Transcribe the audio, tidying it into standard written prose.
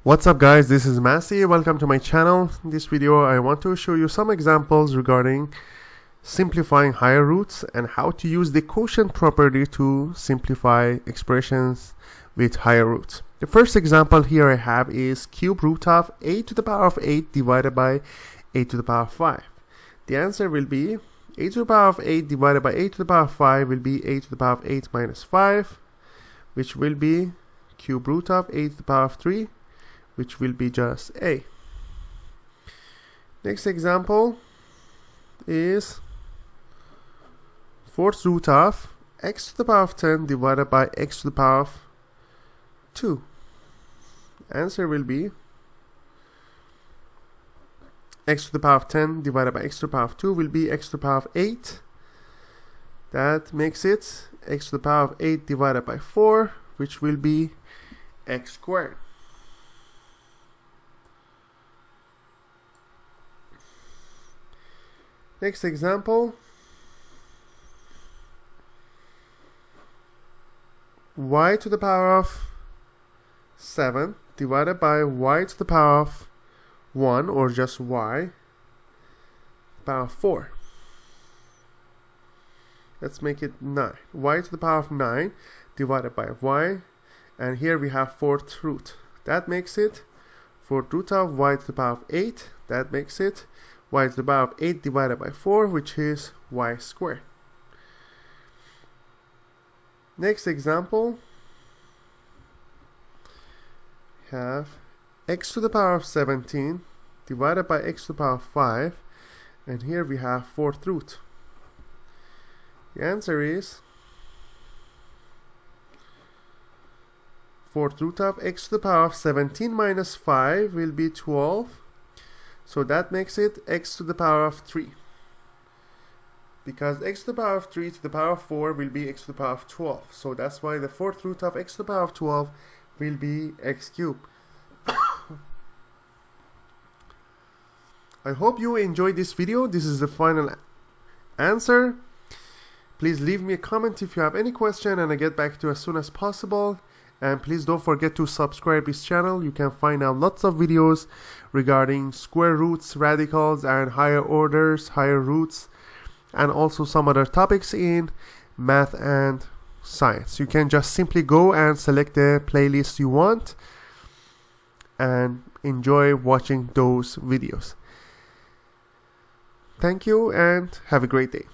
What's up guys, this is Masi. Welcome to my channel. In this video I want to show you some examples regarding simplifying higher roots and how to use the quotient property to simplify expressions with higher roots. The first example here I have is cube root of a to the power of 8 divided by a to the power of 5. The answer will be a to the power of 8 divided by a to the power of 5 will be a to the power of 8 minus 5, which will be cube root of a to the power of 3, which will be just a. Next example is fourth root of x to the power of 10 divided by x to the power of 2. Answer will be x to the power of 10 divided by x to the power of 2 will be x to the power of 8. That makes it x to the power of 8 divided by 4, which will be x squared. Next example, y to the power of 7 divided by y to the power of 1, or just y, power of 4. Let's make it 9. Y to the power of 9 divided by y, and here we have fourth root. That makes it fourth root of y to the power of 8. That makes it y to the power of 8 divided by 4, which is y squared. Next example, we have x to the power of 17 divided by x to the power of 5, and here we have fourth root. The answer is fourth root of x to the power of 17 minus 5 will be 12. So that makes it x to the power of 3. Because x to the power of 3 to the power of 4 will be x to the power of 12. So that's why the fourth root of x to the power of 12 will be x cubed. I hope you enjoyed this video. This is the final answer. Please leave me a comment if you have any question and I'll get back to you as soon as possible. And please don't forget to subscribe this channel. You can find out lots of videos regarding square roots, radicals, and higher orders, higher roots, and also some other topics in math and science. You can just simply go and select the playlist you want and enjoy watching those videos. Thank you and have a great day.